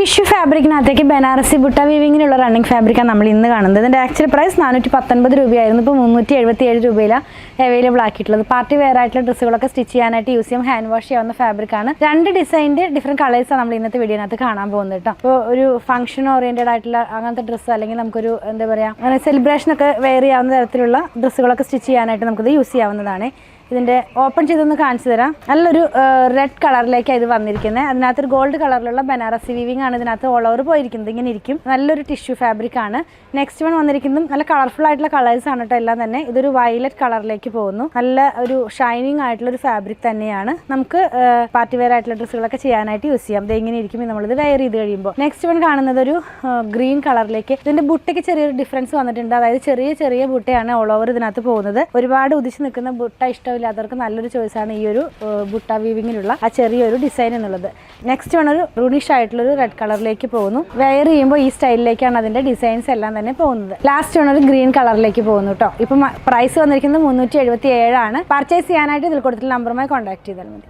Tissue ഫാബ്രിക്കിനകത്തേക്ക് Banarasi butta വീവിങ്ങിനുള്ള running ഫാബ്രിക്കാണ് നമ്മൾ ഇന്ന് കാണുന്നത്. ഇതിൻ്റെ ആക്ച്വൽ പ്രൈസ് 419 രൂപയായിരുന്നു. ഇപ്പോൾ 377 രൂപയിലാണ് അവൈലബിൾ ആക്കിയിട്ടുള്ളത്. പാർട്ടി വെയർ ആയിട്ടുള്ള ഡ്രസ്സുകളൊക്കെ സ്റ്റിച്ച് ചെയ്യാനായിട്ട് യൂസ് ചെയ്യാം, ഹാൻഡ് വാഷ് ചെയ്യാവുന്ന ഫാബ്രിക്കാണ്. 2 ഡിസൈൻ്റെ ഡിഫറെൻറ്റ് കളേഴ്സാണ് നമ്മൾ ഇന്നത്തെ വീഡിയോനകത്ത് കാണാൻ പോകുന്നത് കേട്ടോ. അപ്പോൾ ഒരു ഫംഗ്ഷൻ ഓറിയൻറ്റഡ് ആയിട്ടുള്ള അങ്ങനത്തെ ഡ്രസ്സ്, അല്ലെങ്കിൽ നമുക്കൊരു എന്താ പറയുക, അങ്ങനെ സെലിബ്രേഷനൊക്കെ വെയർ ചെയ്യാവുന്ന തരത്തിലുള്ള ഡ്രസ്സുകളൊക്കെ സ്റ്റിച്ച് ചെയ്യാനായിട്ട് നമുക്കിത് യൂസ് ചെയ്യാവുന്നതാണ്. ഇതിൻ്റെ ഓപ്പൺ ചെയ്തൊന്ന് കാണിച്ചു തരാം. നല്ലൊരു റെഡ് കളറിലേക്കാണ് ഇത് വന്നിരിക്കുന്നത്. അതിനകത്തൊരു ഗോൾഡ് കളറിലുള്ള ബനാറസി വീവിംഗ് ആണ് ഇതിനകത്ത് ഓൾ ഓവർ പോയിരിക്കുന്നത്. ഇങ്ങനെ ഇരിക്കും. നല്ലൊരു ടിഷ്യൂ ഫാബ്രിക് ആണ്. നെക്സ്റ്റ് വൺ വന്നിരിക്കുന്നതും നല്ല കളർഫുൾ ആയിട്ടുള്ള കളേഴ്സ് ആണ് കേട്ടോ എല്ലാം തന്നെ. ഇതൊരു വയലറ്റ് കളറിലേക്ക് പോകുന്നു. നല്ല ഒരു ഷൈനിങ് ആയിട്ടുള്ള ഒരു ഫാബ്രിക് തന്നെയാണ്. നമുക്ക് പാർട്ടി വെയർ ആയിട്ടുള്ള ഡ്രസ്സുകളൊക്കെ ചെയ്യാനായിട്ട് യൂസ് ചെയ്യാം. ഇത് എങ്ങനെ ഇരിക്കും നമ്മളിത് വെയർ ചെയ്ത് കഴിയുമ്പോൾ. നെക്സ്റ്റ് വൺ കാണുന്നത് ഒരു ഗ്രീൻ കളറിലേക്ക്. ഇതിൻ്റെ ബുട്ടയ്ക്ക് ചെറിയൊരു ഡിഫറൻസ് വന്നിട്ടുണ്ട്. അതായത് ചെറിയ ചെറിയ ബുട്ടയാണ് ഓൾ ഓവർ ഇതിനകത്ത് പോകുന്നത്. ഒരുപാട് ഉദിച്ച് നിൽക്കുന്ന ബുട്ട ഇഷ്ടമില്ലാത്തവർക്ക് നല്ലൊരു ചോയ്സാണ് ഈ ഒരു ബുട്ട വീവിങ്ങിനുള്ള ആ ചെറിയൊരു ഡിസൈൻ എന്നുള്ളത്. നെക്സ്റ്റ് വൺ ഒരു റൂണിഷ് ആയിട്ടുള്ളൊരു റെഡ് കളറിലേക്ക് പോകുന്നു. വെയർ ചെയ്യുമ്പോൾ ഈ സ്റ്റൈലിലേക്കാണ് അതിൻ്റെ ഡിസൈൻസ് എല്ലാം തന്നെ പോകുന്നത്. ലാസ്റ്റ് വൺ ഒരു ഗ്രീൻ കളറിലേക്ക് പോകുന്നു കേട്ടോ. ഇപ്പം പ്രൈസ് വന്നിരിക്കുന്നത് 377 ആണ്. പർച്ചേസ് ചെയ്യാനായിട്ട് ഇതിൽ കൊടുത്തിട്ടുള്ള നമ്പറുമായി കോൺടാക്ട് ചെയ്താൽ മതി.